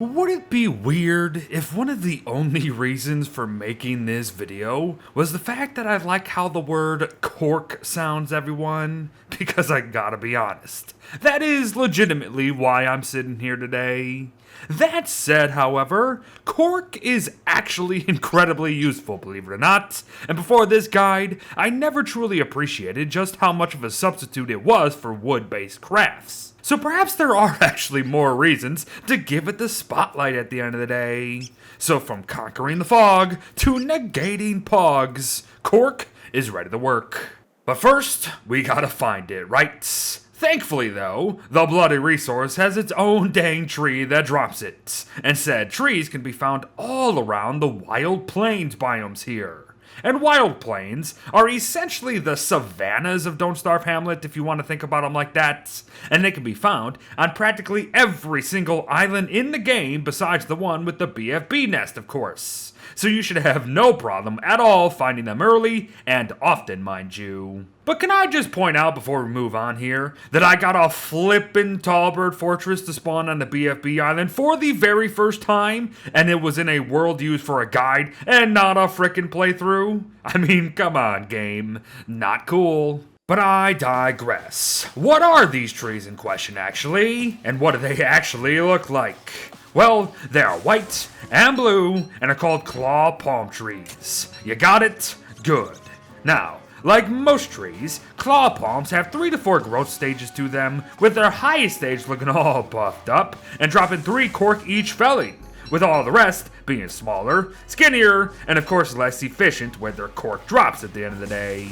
Would it be weird if one of the only reasons for making this video was the fact that I like how the word Cork sounds, everyone? Because I gotta be honest, that is legitimately why I'm sitting here today. That said, however, cork is actually incredibly useful, believe it or not, and before this guide, I never truly appreciated just how much of a substitute it was for wood-based crafts. So perhaps there are actually more reasons to give it the spotlight at the end of the day. So from conquering the fog to negating pogs, cork is ready to work. But first, we gotta find it, right? Thankfully, though, the bloody resource has its own dang tree that drops it, and said trees can be found all around the wild plains biomes here. And wild plains are essentially the savannas of Don't Starve Hamlet, if you want to think about them like that, and they can be found on practically every single island in the game besides the one with the BFB nest, of course. So you should have no problem at all finding them early, and often, mind you. But can I just point out before we move on here, that I got a flippin' Tallbird Fortress to spawn on the BFB island for the very first time, and it was in a world used for a guide and not a frickin' playthrough? I mean, come on, game. Not cool. But I digress. What are these trees in question, actually? And what do they actually look like? Well, they are white and blue and are called claw palm trees. You got it? Good. Now, like most trees, claw palms have 3 to 4 growth stages to them, with their highest stage looking all buffed up and dropping 3 cork each felling, with all the rest being smaller, skinnier, and of course less efficient with their cork drops at the end of the day.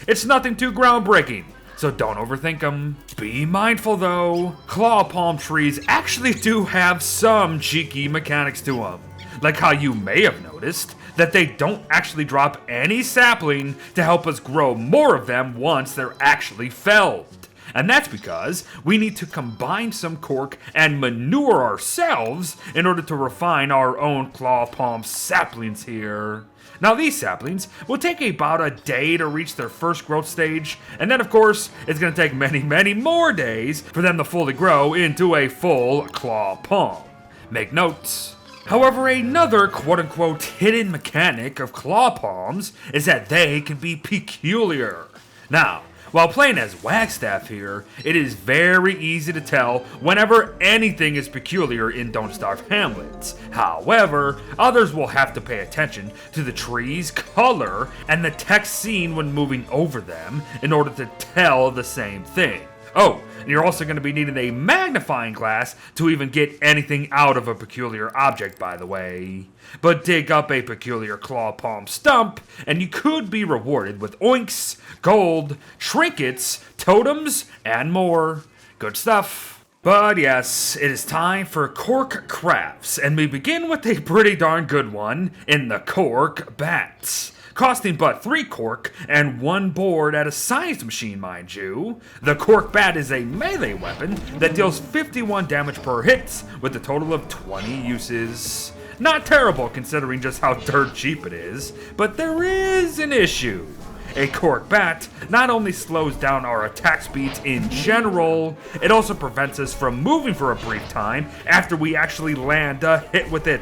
It's nothing too groundbreaking, so don't overthink them. Be mindful though, claw palm trees actually do have some cheeky mechanics to them. Like how you may have noticed that they don't actually drop any sapling to help us grow more of them once they're actually felled. And that's because we need to combine some cork and manure ourselves in order to refine our own claw palm saplings here. Now these saplings will take about a day to reach their first growth stage, and then of course it's going to take many more days for them to fully grow into a full claw palm. Make notes. However, another quote-unquote hidden mechanic of claw palms is that they can be peculiar. Now, while playing as Wagstaff here, it is very easy to tell whenever anything is peculiar in Don't Starve Hamlet. However, others will have to pay attention to the tree's color and the text seen when moving over them in order to tell the same thing. Oh, and you're also going to be needing a magnifying glass to even get anything out of a peculiar object, by the way. But dig up a peculiar claw palm stump, and you could be rewarded with oinks, gold, trinkets, totems, and more. Good stuff. But yes, it is time for cork crafts, and we begin with a pretty darn good one in the cork bat. Costing but 3 cork and 1 board at a science machine, mind you. The cork bat is a melee weapon that deals 51 damage per hit with a total of 20 uses. Not terrible considering just how dirt cheap it is, but there is an issue. A cork bat not only slows down our attack speeds in general, it also prevents us from moving for a brief time after we actually land a hit with it,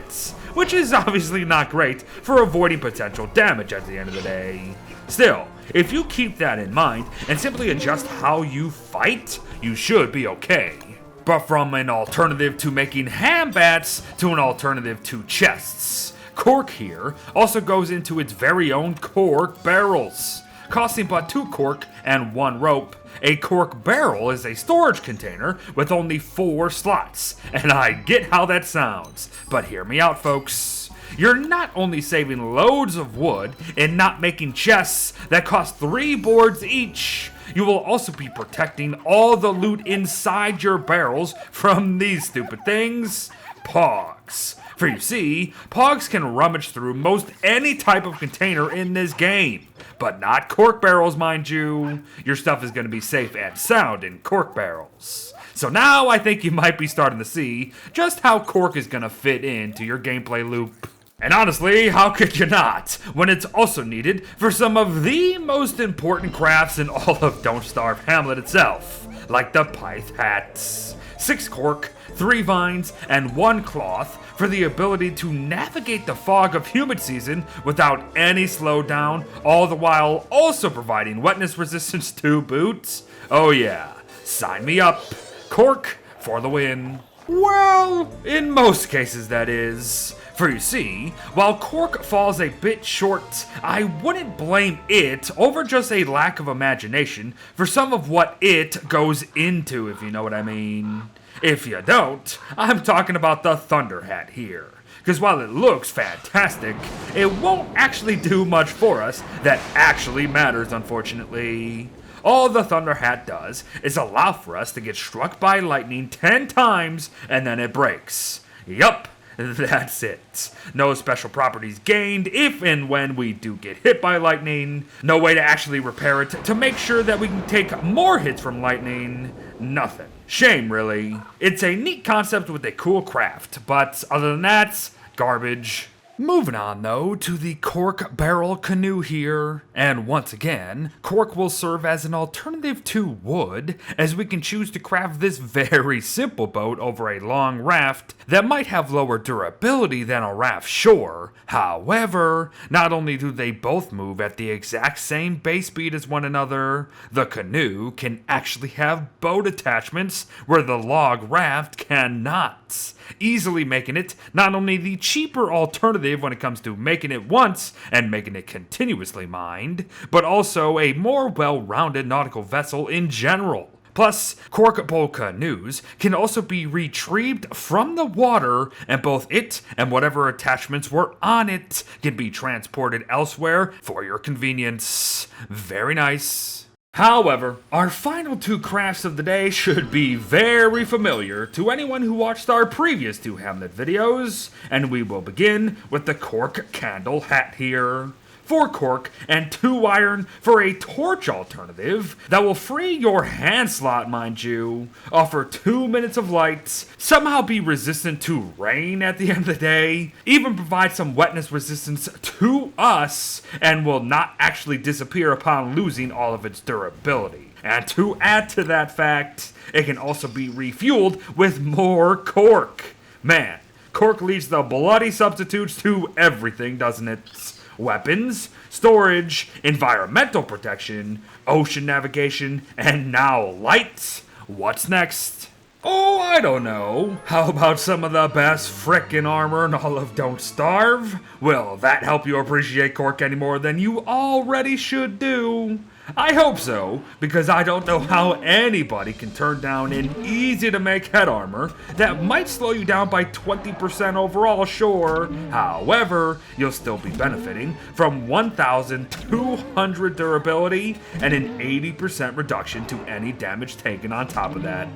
which is obviously not great for avoiding potential damage at the end of the day. Still, if you keep that in mind and simply adjust how you fight, you should be okay. But from an alternative to making ham bats to an alternative to chests, cork here also goes into its very own cork barrels. Costing but 2 cork and 1 rope, a cork barrel is a storage container with only 4 slots. And I get how that sounds, but hear me out, folks. You're not only saving loads of wood and not making chests that cost 3 boards each, you will also be protecting all the loot inside your barrels from these stupid things, pogs. For you see, pogs can rummage through most any type of container in this game, but not cork barrels, mind you. Your stuff is going to be safe and sound in cork barrels. So now I think you might be starting to see just how cork is going to fit into your gameplay loop. And honestly, how could you not, when it's also needed for some of the most important crafts in all of Don't Starve Hamlet itself, like the pith hats. 6 cork, 3 vines, and 1 cloth for the ability to navigate the fog of humid season without any slowdown, all the while also providing wetness resistance to boots. Oh yeah, sign me up. Cork for the win. Well, in most cases that is. For you see, while Cork falls a bit short, I wouldn't blame it over just a lack of imagination for some of what it goes into, if you know what I mean. If you don't, I'm talking about the Thunder Hat here. Because while it looks fantastic, it won't actually do much for us that actually matters, unfortunately. All the Thunder Hat does is allow for us to get struck by lightning 10 times and then it breaks. Yup, that's it. No special properties gained if and when we do get hit by lightning. No way to actually repair it to make sure that we can take more hits from lightning. Nothing. Shame, really. It's a neat concept with a cool craft, but other than that, garbage. Moving on, though, to the cork barrel canoe here. And once again, cork will serve as an alternative to wood, as we can choose to craft this very simple boat over a long raft that might have lower durability than a raft shore. However, not only do they both move at the exact same base speed as one another, the canoe can actually have boat attachments where the log raft cannot, easily making it not only the cheaper alternative when it comes to making it once and making it continuously mined, but also a more well-rounded nautical vessel in general. Plus, cork bowl canoes can also be retrieved from the water, and both it and whatever attachments were on it can be transported elsewhere for your convenience. Very nice. However, our final 2 crafts of the day should be very familiar to anyone who watched our previous 2 Hamlet videos, and we will begin with the cork candle hat here. 4 cork and 2 iron for a torch alternative that will free your hand slot, mind you, offer 2 minutes of light, somehow be resistant to rain at the end of the day, even provide some wetness resistance to us, and will not actually disappear upon losing all of its durability. And to add to that fact, it can also be refueled with more cork. Man, cork leads the bloody substitutes to everything, doesn't it? Weapons, storage, environmental protection, ocean navigation, and now light. What's next? Oh, I don't know. How about some of the best frickin' armor in all of Don't Starve? Will that help you appreciate cork any more than you already should do? I hope so, because I don't know how anybody can turn down an easy-to-make head armor that might slow you down by 20% overall, sure. However, you'll still be benefiting from 1,200 durability and an 80% reduction to any damage taken on top of that.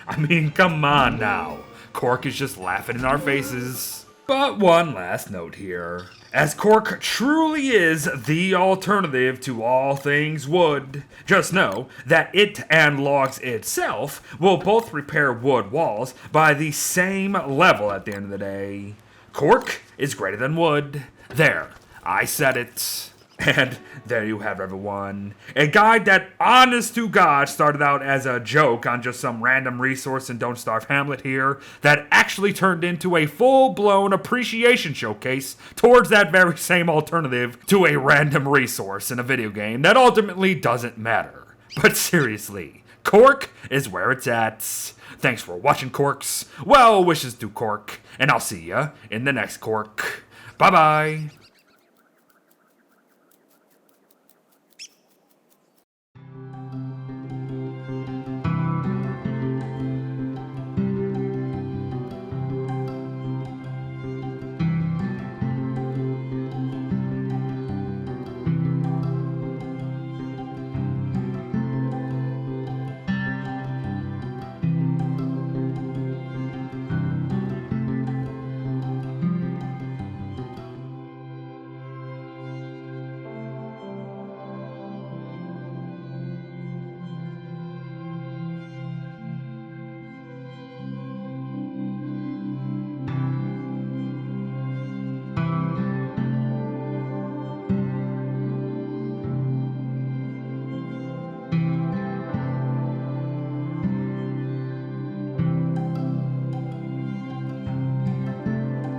I mean, come on now. Cork is just laughing in our faces. But one last note here. As cork truly is the alternative to all things wood, just know that it and logs itself will both repair wood walls by the same level at the end of the day. Cork is greater than wood. There, I said it. And there you have everyone. A guide that, honest to God, started out as a joke on just some random resource in Don't Starve Hamlet here, that actually turned into a full-blown appreciation showcase towards that very same alternative to a random resource in a video game that ultimately doesn't matter. But seriously, cork is where it's at. Thanks for watching, Corks. Well wishes to Cork, and I'll see ya in the next Cork. Bye-bye.